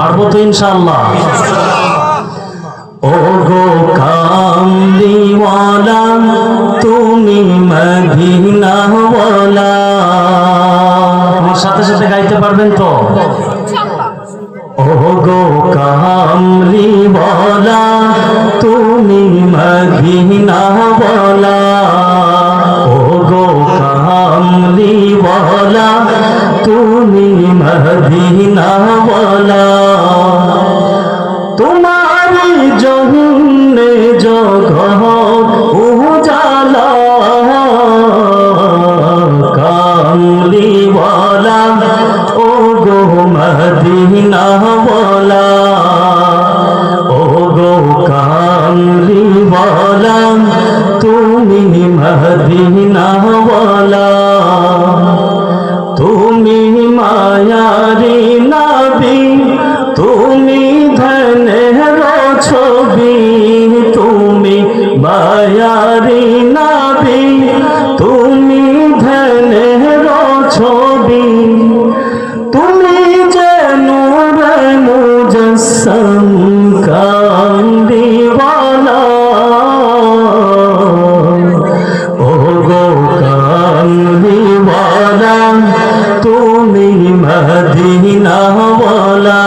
পারবো তো ইনশাআল্লাহ। ও গো কামলিওয়ালা তুমি মদিনাওয়ালা, আমার সাথে সাথে গাইতে পারবেন তো? ও গো কামলিওয়ালা তুমি মদিনাওয়ালা, ও গো কামলিওয়ালা তুমি মদিনাওয়ালা, তোমারি জন্যে জগৎ উজালা, কামলিওয়ালা ও গো মদিনাওয়ালা, ও গো কামলিওয়ালা তুমি মদিনাওয়ালা, তুমি মায়ারি নবী তুমি ধনের ছবি, তুমি মায়ারি নবী তুমি ধনের ছবি, তুমি যে নূরে মুজস্সম কামলিওয়ালা, ও গো কামলিওয়ালা তুমি মদিনাওয়ালা।